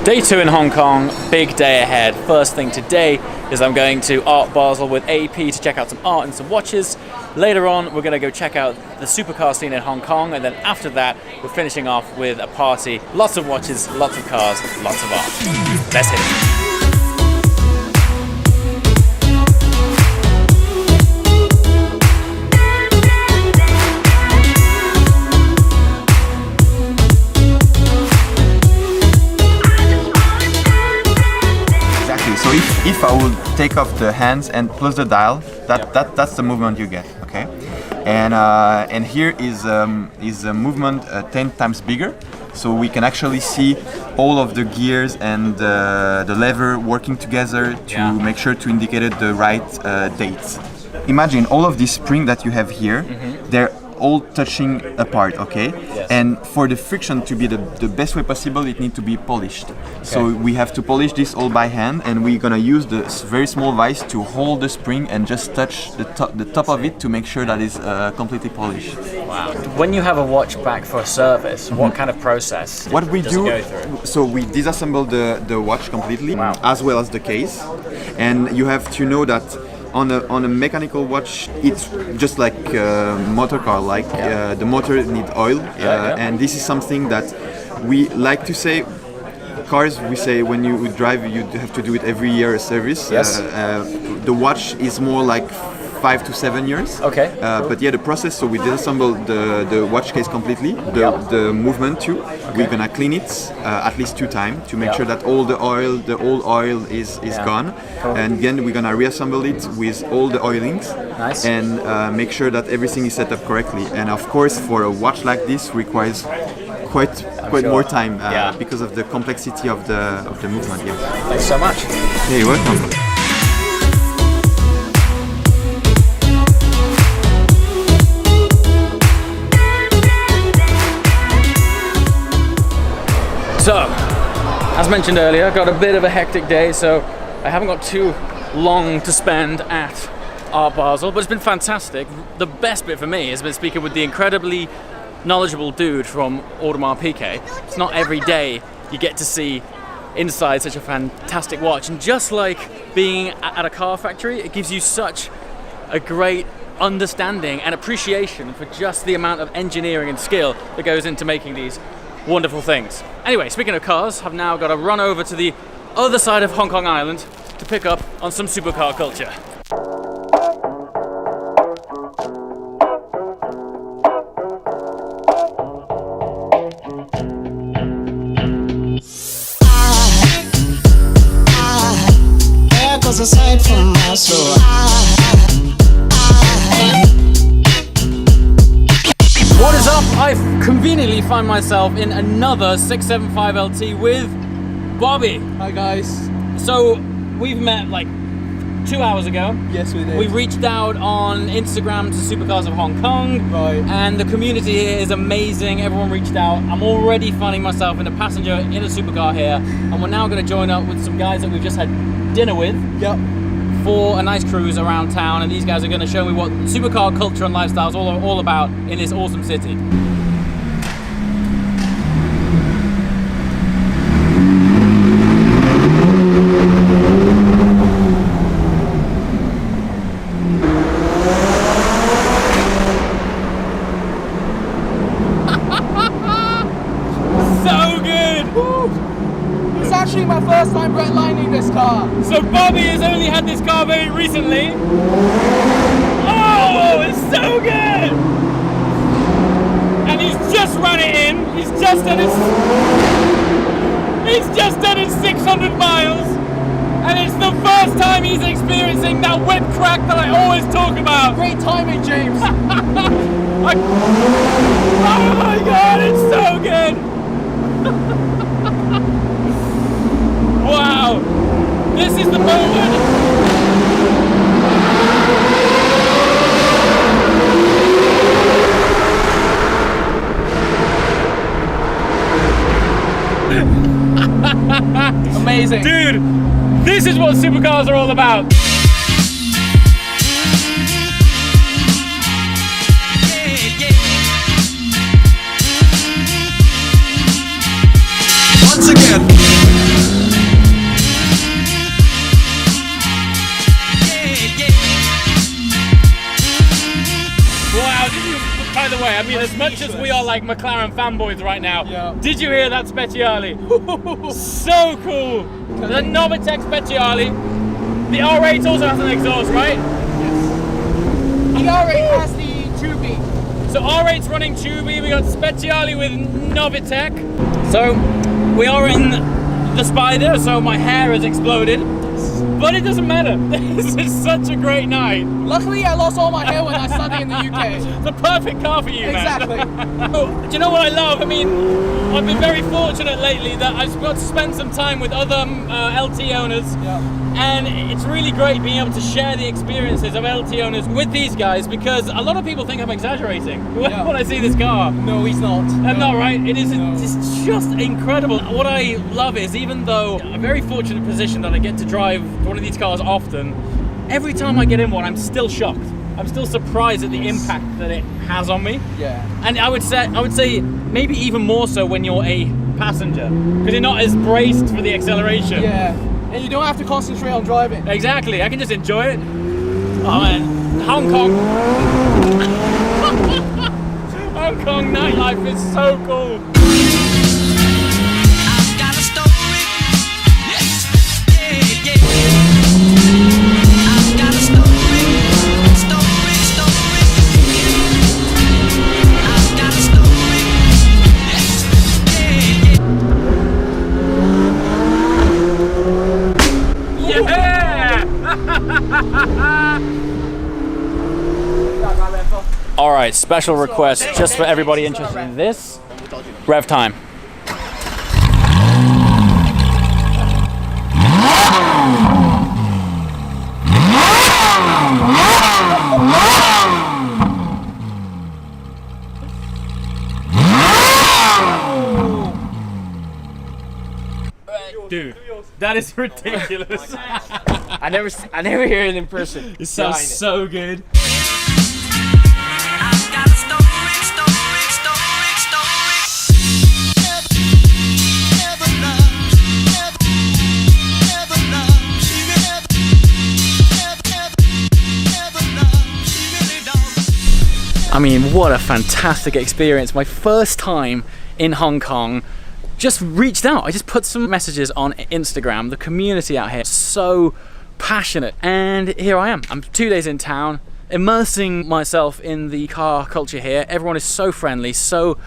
Day 2 in Hong Kong, big day ahead. First thing today is I'm going to Art Basel with AP to check out some art and some watches. Later on, we're going to go check out the supercar scene in Hong Kong, and then after that, we're finishing off with a party. Lots of watches, lots of cars, lots of art. Let's hit it. If I would take off the hands and plus the dial, that's the movement you get, okay? And here is a movement 10 times bigger, so we can actually see all of the gears and the lever working together to make sure to indicate the right dates. Imagine all of this spring that you have here, they're all touching apart, okay? Yes. And for the friction to be the best way possible, it needs to be polished. Okay. So we have to polish this all by hand, and we're gonna use this very small vise to hold the spring and just touch the top of it to make sure that it's completely polished. Wow. When you have a watch back for a service, what kind of process what we does do, it go through? So we disassemble the watch completely, Wow. as well as the case. And you have to know that on a mechanical watch, it's just like a motor car, like the motor needs oil, and this is something that we like to say. Cars, we say when you drive, you have to do it every year, a service. Yes. The watch is more like 5 to 7 years. Okay. But yeah, the process, so we disassemble the watch case completely, the movement too. Okay. We're gonna clean it at least 2 times to make sure that all the old oil is gone. Cool. And then we're gonna reassemble it with all the oilings. Nice. And make sure that everything is set up correctly. And of course, for a watch like this, requires quite sure. more time Yeah. because of the complexity of the movement. Yeah. Thanks so much. Yeah, you're welcome. So, as mentioned earlier, I got a bit of a hectic day, so I haven't got too long to spend at Art Basel, but it's been fantastic. The best bit for me has been speaking with the incredibly knowledgeable dude from Audemars Piguet. It's not every day you get to see inside such a fantastic watch, and just like being at a car factory, it gives you such a great understanding and appreciation for just the amount of engineering and skill that goes into making these wonderful things. Anyway, speaking of cars, I've now got to run over to the other side of Hong Kong Island to pick up on some supercar culture. Aside from my soul, What is up? I conveniently find myself in another 675 LT with Bobby. Hi guys. So we've met like 2 hours ago. Yes, we did. We reached out on Instagram to Supercars of Hong Kong. Right. And the community here is amazing. Everyone reached out. I'm already finding myself in a passenger in a supercar here. And we're now going to join up with some guys that we've just had dinner with. Yep. For a nice cruise around town, and these guys are going to show me what supercar culture and lifestyle is all about in this awesome city. So good! Woo. It's actually my first time redlining this car. So Bobby has only had this car very recently. Oh, it's so good! And he's just run it in. He's just done his 600 miles. And it's the first time he's experiencing that whip crack that I always talk about. Great timing, James. Oh my god, it's so good! Wow! This is the moment! Amazing. Dude, this is what supercars are all about. once again. by the way, I mean, as much as we are like McLaren fanboys right now, did you hear that Speciale? So cool. The Novitec Speciale. The R8 also has an exhaust, right? Yes. The R8 has the 2B. So R8's running Tubi, we got Speciale with Novitec. So we are in the Spider, so my hair has exploded. But it doesn't matter. This is such a great night. Luckily, I lost all my hair when I studied in the UK. It's the perfect car for you, Exactly. man. Do you know what I love? I mean, I've been very fortunate lately that I've got to spend some time with other LT owners. And it's really great being able to share the experiences of LT owners with these guys, because a lot of people think I'm exaggerating when I see this car. No, he's not. I'm not, right? It is it's just incredible. What I love is, even though I'm a very fortunate position that I get to drive one of these cars often, every time I get in one, I'm still shocked. I'm still surprised at the impact that it has on me. Yeah. And I would say maybe even more so when you're a passenger, because you're not as braced for the acceleration. Yeah. And you don't have to concentrate on driving. Exactly, I can just enjoy it. Oh man, Hong Kong. Hong Kong nightlife is so cool. I've got a story. Yeah. I've got a story. I've got a story. All right, special request just for everybody interested in this. Rev time. Dude, that is ridiculous. I never hear it in person. It sounds so good. I've got a story. I mean, what a fantastic experience. My first time in Hong Kong. Just reached out. I just put some messages on Instagram. The community out here is so passionate, and here I am. I'm 2 days in town, immersing myself in the car culture here. Everyone is so friendly, so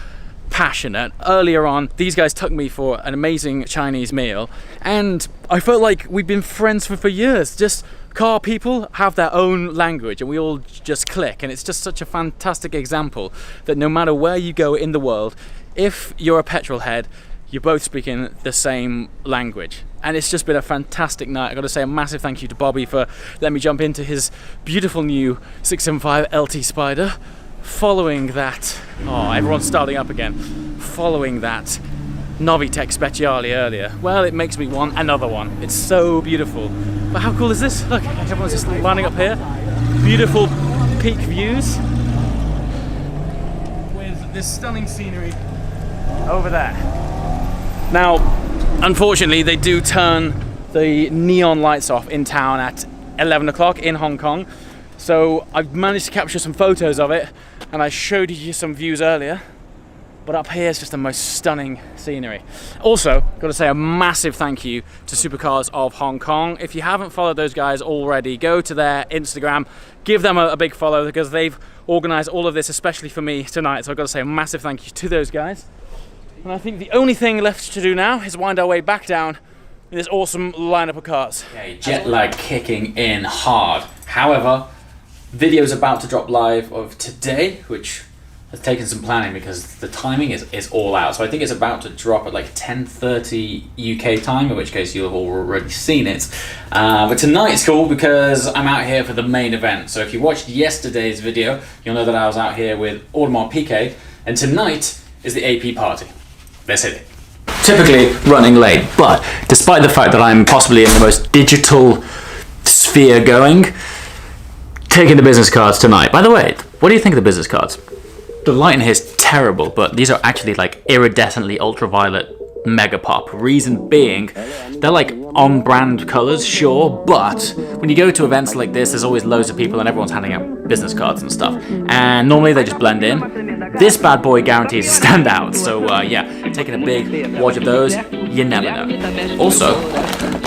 passionate. Earlier on, these guys took me for an amazing Chinese meal, and I felt like we've been friends for years. Just car people have their own language and we all just click, and it's just such a fantastic example that no matter where you go in the world, if you're a petrol head, you're both speaking the same language. And it's just been a fantastic night. I've got to say a massive thank you to Bobby for letting me jump into his beautiful new 675 LT Spider. Following that, oh, everyone's starting up again. Following that Novitec Speciale earlier, well, it makes me want another one. It's so beautiful. But how cool is this? Look, everyone's just lining up here. Beautiful peak views with this stunning scenery over there. Now, unfortunately, they do turn the neon lights off in town at 11 o'clock in Hong Kong. So I've managed to capture some photos of it, and I showed you some views earlier. But up here is just the most stunning scenery. Also, got to say a massive thank you to Supercars of Hong Kong. If you haven't followed those guys already, go to their Instagram, give them a big follow, because they've organized all of this, especially for me tonight. So I've got to say a massive thank you to those guys. And I think the only thing left to do now is wind our way back down in this awesome lineup of cars. Okay, jet lag kicking in hard. However, video's about to drop live of today, which has taken some planning because the timing is all out. So I think it's about to drop at like 10:30 UK time, in which case you'll have already seen it. But tonight's cool because I'm out here for the main event. So if you watched yesterday's video, you'll know that I was out here with Audemars Piguet, and tonight is the AP party. Let's hit it. Typically running late, but despite the fact that I'm possibly in the most digital sphere going, taking the business cards tonight. By the way, what do you think of the business cards? The light in here is terrible, but these are actually like iridescently ultraviolet mega pop. Reason being, they're like on-brand colors, sure, but when you go to events like this, there's always loads of people and everyone's handing out business cards and stuff. And normally they just blend in. This bad boy guarantees to stand out. So yeah, taking a big watch of those, you never know. Also,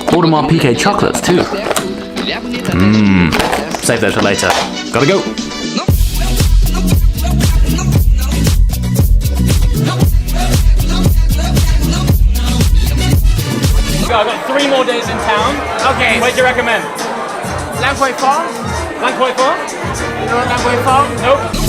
Audemars Piguet chocolates too. Save those for later. Gotta go. I've got 3 more days in town. Okay. What do you recommend? Langquay Farm? Langquay Farm? You know Langquay Farm? Nope.